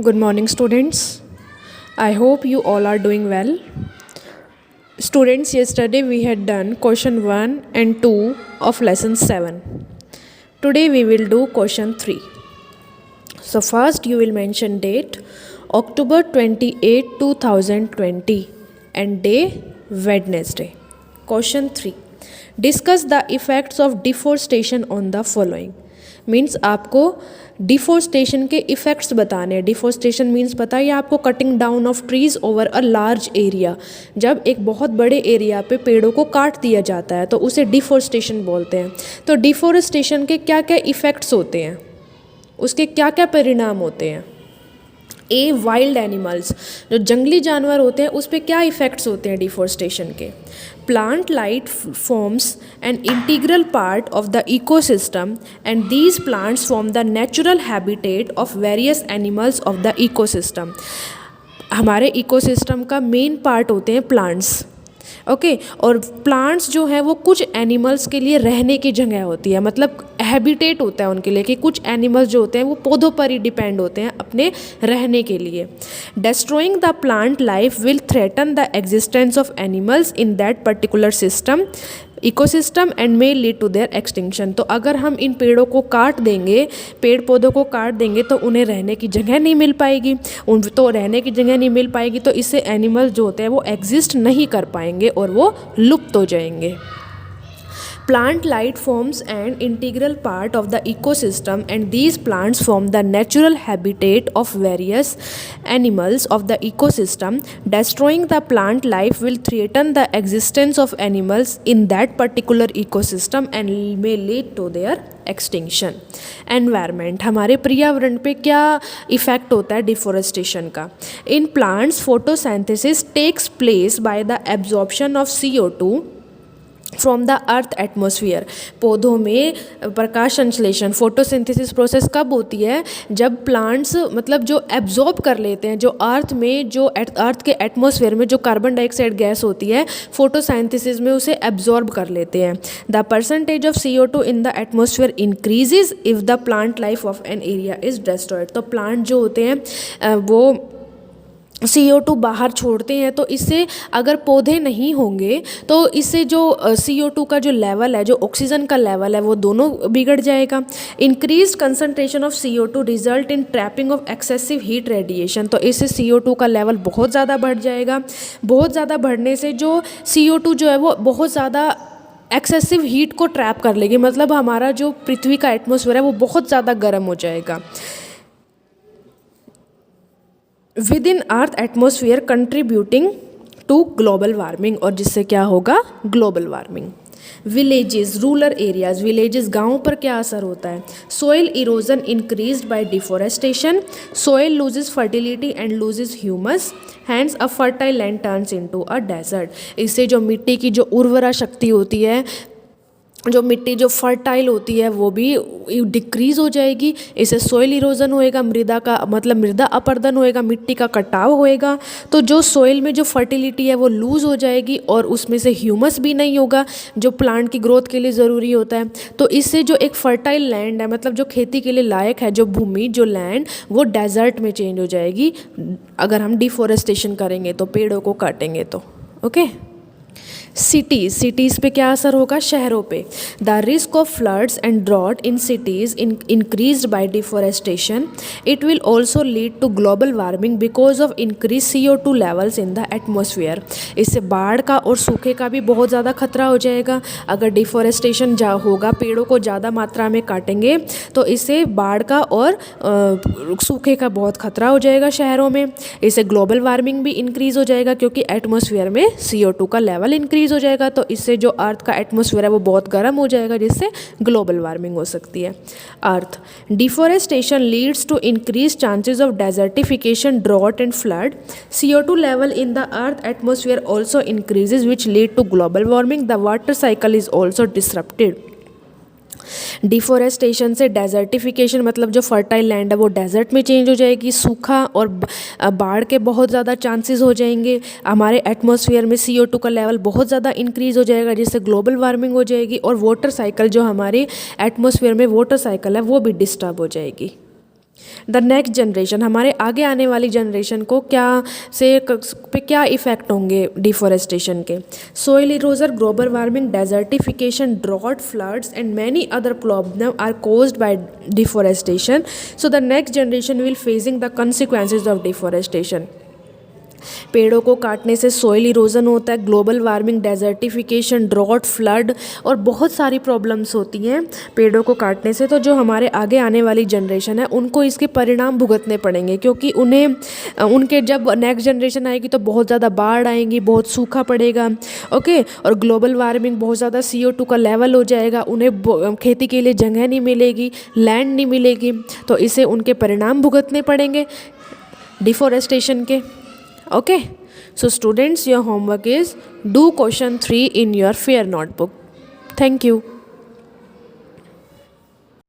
Good morning, students. I hope you all are doing well. Students, yesterday we had done question 1 and 2 of lesson 7. Today we will do question 3. So, first you will mention date October 28, 2020 and day Wednesday. Question 3. Discuss the effects of deforestation on the following. Means आपको deforestation के effects बताने हैं. Deforestation means पता है आपको cutting down of trees over a large area. जब एक बहुत बड़े एरिया पे पेड़ों को काट दिया जाता है तो उसे डिफोरेस्टेशन बोलते हैं. तो डिफोरेस्टेशन के क्या क्या इफ़ेक्ट्स होते हैं, उसके क्या क्या परिणाम होते हैं. ए, वाइल्ड एनिमल्स, जो जंगली जानवर होते हैं उस पर क्या इफ़ेक्ट्स होते हैं डिफोरेस्टेशन के. Plant life forms an integral part of the ecosystem and these plants form the natural habitat of various animals of the ecosystem. हमारे इकोसिस्टम का मेन पार्ट होते हैं प्लांट्स. ओके और प्लांट्स जो है वो कुछ एनिमल्स के लिए रहने की जगह होती है, मतलब हैबिटेट होता है उनके लिए कि कुछ एनिमल्स जो होते हैं वो पौधों पर ही डिपेंड होते हैं अपने रहने के लिए. Destroying the plant life will threaten the existence of animals in that particular system ecosystem and may lead to their extinction. तो अगर हम इन पेड़ों को काट देंगे, पेड़ पौधों को काट देंगे तो उन्हें रहने की जगह नहीं मिल पाएगी. उन तो रहने की जगह नहीं मिल पाएगी तो इससे एनिमल्स जो होते हैं वो एग्जिस्ट नहीं कर पाएंगे और वो लुप्त हो जाएंगे. Plant life forms an integral part of the ecosystem and these plants form the natural habitat of various animals of the ecosystem. Destroying the plant life will threaten the existence of animals in that particular ecosystem and may lead to their extinction. Environment, हमारे पर्यावरण पे क्या effect होता है deforestation का. In plants photosynthesis takes place by the absorption of CO2 from the earth atmosphere. पौधों में प्रकाश संश्लेषण फोटोसिंथेसिस प्रोसेस कब होती है, जब प्लांट्स मतलब जो एब्जॉर्ब कर लेते हैं, जो अर्थ में जो अर्थ के एटमोसफियर में जो कार्बन डाइऑक्साइड गैस होती है फोटोसिंथेसिस में उसे एब्जॉर्ब कर लेते हैं. The percentage of CO2 in the atmosphere increases if the plant life of an area is destroyed. तो प्लांट जो होते हैं वो CO2 बाहर छोड़ते हैं, तो इससे अगर पौधे नहीं होंगे तो इससे जो CO2 का जो लेवल है, जो ऑक्सीजन का लेवल है वो दोनों बिगड़ जाएगा. Increase concentration of CO2 result in trapping of excessive heat radiation. तो इससे CO2 का लेवल बहुत ज़्यादा बढ़ जाएगा. बहुत ज़्यादा बढ़ने से जो CO2 जो है वो बहुत ज़्यादा एक्सेसिव हीट को ट्रैप कर लेगी, मतलब हमारा जो पृथ्वी का एटमॉस्फेयर है वो बहुत ज़्यादा गर्म हो जाएगा. Within earth atmosphere contributing to global warming, और जिससे क्या होगा global warming. Villages, rural areas, villages गाँव पर क्या असर होता है. Soil erosion increased by deforestation. Soil loses fertility and loses humus, hence a fertile land turns into a desert. इससे जो मिट्टी की जो उर्वरा शक्ति होती है, जो मिट्टी जो फर्टाइल होती है वो भी डिक्रीज़ हो जाएगी. इससे सोइल इरोजन होएगा, मृदा का मतलब मृदा अपरदन होएगा, मिट्टी का कटाव होएगा. तो जो सोइल में जो फर्टिलिटी है वो लूज़ हो जाएगी और उसमें से ह्यूमस भी नहीं होगा जो प्लांट की ग्रोथ के लिए ज़रूरी होता है. तो इससे जो एक फर्टाइल लैंड है, मतलब जो खेती के लिए लायक है जो भूमि, जो लैंड, वो डेजर्ट में चेंज हो जाएगी अगर हम डिफोरेस्टेशन करेंगे तो, पेड़ों को काटेंगे तो. ओके. सिटीज़ पे क्या असर होगा, शहरों पे. The risk of floods and drought in cities increased by deforestation. It will also lead to global warming because of increase CO2 levels in the atmosphere. इससे बाढ़ का और सूखे का भी बहुत ज़्यादा खतरा हो जाएगा. अगर डिफोरेस्टेशन होगा, पेड़ों को ज़्यादा मात्रा में काटेंगे तो इससे बाढ़ का और सूखे का बहुत खतरा हो जाएगा शहरों में. इससे ग्लोबल वार्मिंग भी इंक्रीज़ हो जाएगा क्योंकि एटमोसफियर में CO2 का लेवल इंक्रीज हो जाएगा. तो इससे जो अर्थ का एटमॉस्फेयर है वो बहुत गर्म हो जाएगा जिससे ग्लोबल वार्मिंग हो सकती है. Earth deforestation leads to increase chances of desertification, drought and flood. CO2 level in the earth atmosphere also increases which lead to global warming. The water cycle is also disrupted. Deforestation से desertification, मतलब जो fertile land है वो desert में change हो जाएगी. सूखा और बाढ़ के बहुत ज़्यादा चांसेस हो जाएंगे. हमारे एटमॉस्फेयर में CO2 का लेवल बहुत ज़्यादा इंक्रीज़ हो जाएगा जिससे ग्लोबल वार्मिंग हो जाएगी. और वाटर साइकिल, जो हमारे एटमॉस्फेयर में वाटर साइकिल है वो भी डिस्टर्ब हो जाएगी. द नेक्स्ट जनरेशन, हमारे आगे आने वाली जनरेशन को पे क्या इफ़ेक्ट होंगे डिफॉरेस्टेशन के? Soil erosion, global warming, desertification, drought, floods and many other problem are caused by deforestation. So the next generation will facing the consequences of deforestation. पेड़ों को काटने से सोइल इरोजन होता है, global warming, desertification, drought, flood और बहुत सारी problems होती हैं पेड़ों को काटने से। तो जो हमारे आगे आने वाली जनरेशन है उनको इसके परिणाम भुगतने पड़ेंगे, क्योंकि उन्हें उनके जब नेक्स्ट जनरेशन आएगी तो बहुत ज़्यादा बाढ़ आएंगी, बहुत सूखा पड़ेगा, ओके। और ग्लोबल वार्मिंग, बहुत ज़्यादा CO2 का लेवल हो जाएगा, उन्हें खेती के लिए जगह नहीं मिलेगी, लैंड नहीं मिलेगी, तो इसे उनके परिणाम भुगतने पड़ेंगे डिफॉरेस्टेशन के। Okay, so students, your homework is do question 3 in your fair notebook. Thank you.